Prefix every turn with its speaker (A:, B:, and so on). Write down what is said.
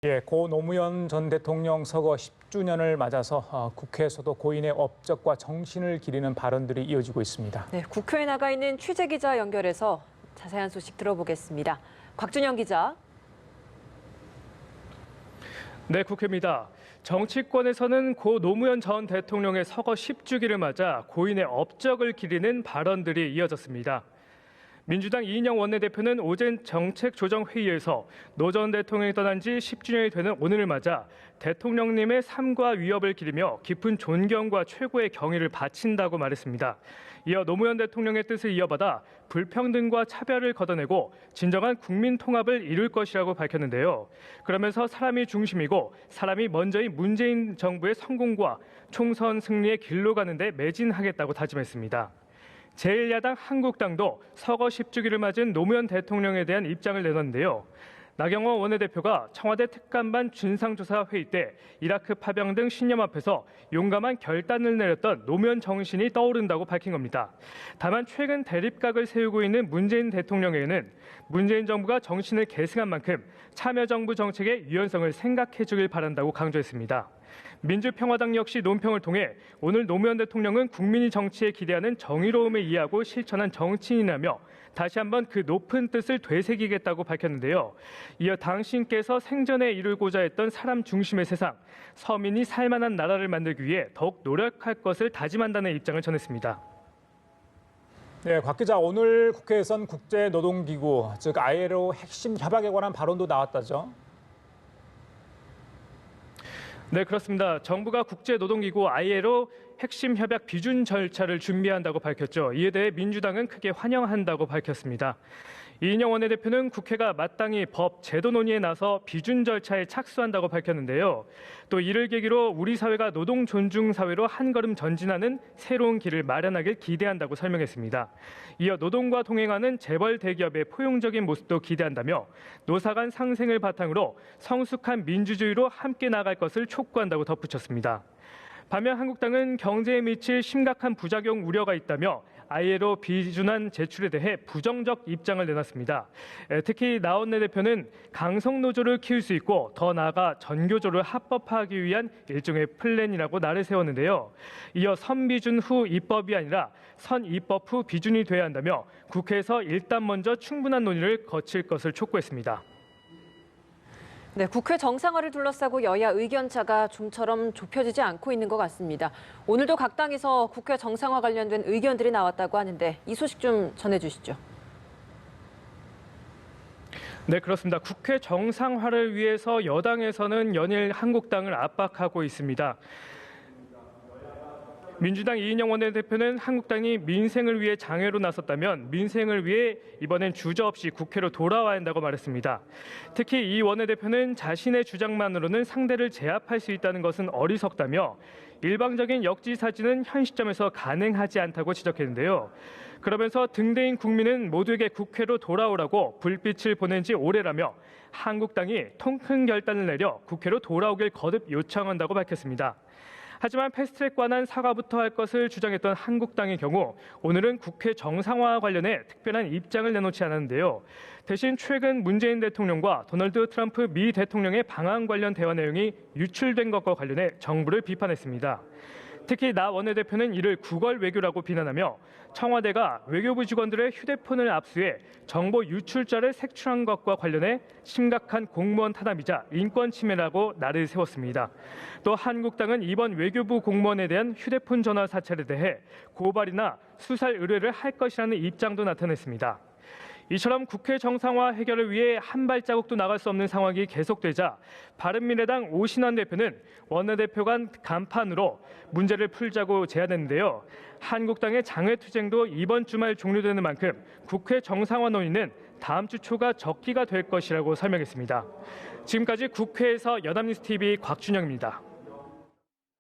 A: 예, 고 노무현 전 대통령 서거 10주년을 맞아서 국회에서도 고인의 업적과 정신을 기리는 발언들이 이어지고 있습니다.
B: 네, 국회에 나가 있는 취재 기자 연결해서 자세한 소식 들어보겠습니다. 곽준영 기자.
C: 네, 국회입니다. 정치권에서는 고 노무현 전 대통령의 서거 10주기를 맞아 고인의 업적을 기리는 발언들이 이어졌습니다. 민주당 이인영 원내대표는 오전 정책조정회의에서 노 전 대통령이 떠난 지 10주년이 되는 오늘을 맞아 대통령님의 삶과 위협을 기리며 깊은 존경과 최고의 경의를 바친다고 말했습니다. 이어 노무현 대통령의 뜻을 이어받아 불평등과 차별을 걷어내고 진정한 국민 통합을 이룰 것이라고 밝혔는데요. 그러면서 사람이 중심이고 사람이 먼저인 문재인 정부의 성공과 총선 승리의 길로 가는데 매진하겠다고 다짐했습니다. 제1야당 한국당도 서거 10주기를 맞은 노무현 대통령에 대한 입장을 내놨는데요. 나경원 원내대표가 청와대 특감반 진상조사 회의 때 이라크 파병 등 신념 앞에서 용감한 결단을 내렸던 노무현 정신이 떠오른다고 밝힌 겁니다. 다만 최근 대립각을 세우고 있는 문재인 대통령에게는 문재인 정부가 정신을 계승한 만큼 참여정부 정책의 유연성을 생각해 주길 바란다고 강조했습니다. 민주평화당 역시 논평을 통해 오늘 노무현 대통령은 국민이 정치에 기대하는 정의로움을 이해하고 실천한 정치인이라며 다시 한번 그 높은 뜻을 되새기겠다고 밝혔는데요. 이어 당신께서 생전에 이루고자 했던 사람 중심의 세상, 서민이 살만한 나라를 만들기 위해 더욱 노력할 것을 다짐한다는 입장을 전했습니다.
A: 네, 곽 기자, 오늘 국회에선 국제노동기구, 즉 ILO 핵심 협약에 관한 발언도 나왔다죠?
C: 네, 그렇습니다. 정부가 국제노동기구 ILO 핵심 협약 비준 절차를 준비한다고 밝혔죠. 이에 대해 민주당은 크게 환영한다고 밝혔습니다. 이인영 원내대표는 국회가 마땅히 법, 제도 논의에 나서 비준 절차에 착수한다고 밝혔는데요. 또 이를 계기로 우리 사회가 노동 존중 사회로 한 걸음 전진하는 새로운 길을 마련하길 기대한다고 설명했습니다. 이어 노동과 동행하는 재벌 대기업의 포용적인 모습도 기대한다며 노사 간 상생을 바탕으로 성숙한 민주주의로 함께 나아갈 것을 촉구한다고 덧붙였습니다. 반면 한국당은 경제에 미칠 심각한 부작용 우려가 있다며 ILO 비준안 제출에 대해 부정적 입장을 내놨습니다. 특히 나 원내대표는 강성노조를 키울 수 있고 더 나아가 전교조를 합법화하기 위한 일종의 플랜이라고 날을 세웠는데요. 이어 선비준 후 입법이 아니라 선입법 후 비준이 돼야 한다며 국회에서 일단 먼저 충분한 논의를 거칠 것을 촉구했습니다.
B: 네, 국회 정상화를 둘러싸고 여야 의견차가 좀처럼 좁혀지지 않고 있는 것 같습니다. 오늘도 각 당에서 국회 정상화 관련된 의견들이 나왔다고 하는데 이 소식 좀 전해주시죠.
C: 네, 그렇습니다. 국회 정상화를 위해서 여당에서는 연일 한국당을 압박하고 있습니다. 민주당 이인영 원내대표는 한국당이 민생을 위해 장애로 나섰다면 민생을 위해 이번엔 주저없이 국회로 돌아와야 한다고 말했습니다. 특히 이 원내대표는 자신의 주장만으로는 상대를 제압할 수 있다는 것은 어리석다며 일방적인 역지사지는 현 시점에서 가능하지 않다고 지적했는데요. 그러면서 등대인 국민은 모두에게 국회로 돌아오라고 불빛을 보낸 지 오래라며 한국당이 통큰 결단을 내려 국회로 돌아오길 거듭 요청한다고 밝혔습니다. 하지만 패스트트랙 관한 사과부터 할 것을 주장했던 한국당의 경우 오늘은 국회 정상화 관련해 특별한 입장을 내놓지 않았는데요. 대신 최근 문재인 대통령과 도널드 트럼프 미 대통령의 방한 관련 대화 내용이 유출된 것과 관련해 정부를 비판했습니다. 특히 나 원내대표는 이를 구걸 외교라고 비난하며 청와대가 외교부 직원들의 휴대폰을 압수해 정보 유출자를 색출한 것과 관련해 심각한 공무원 탄압이자 인권 침해라고 날을 세웠습니다. 또 한국당은 이번 외교부 공무원에 대한 휴대폰 전화 사찰에 대해 고발이나 수사 의뢰를 할 것이라는 입장도 나타냈습니다. 이처럼 국회 정상화 해결을 위해 한 발자국도 나갈 수 없는 상황이 계속되자 바른미래당 오신환 대표는 원내대표 간 간판으로 문제를 풀자고 제안했는데요. 한국당의 장외투쟁도 이번 주말 종료되는 만큼 국회 정상화 논의는 다음 주 초가 적기가 될 것이라고 설명했습니다. 지금까지 국회에서 연합뉴스TV 곽준영입니다.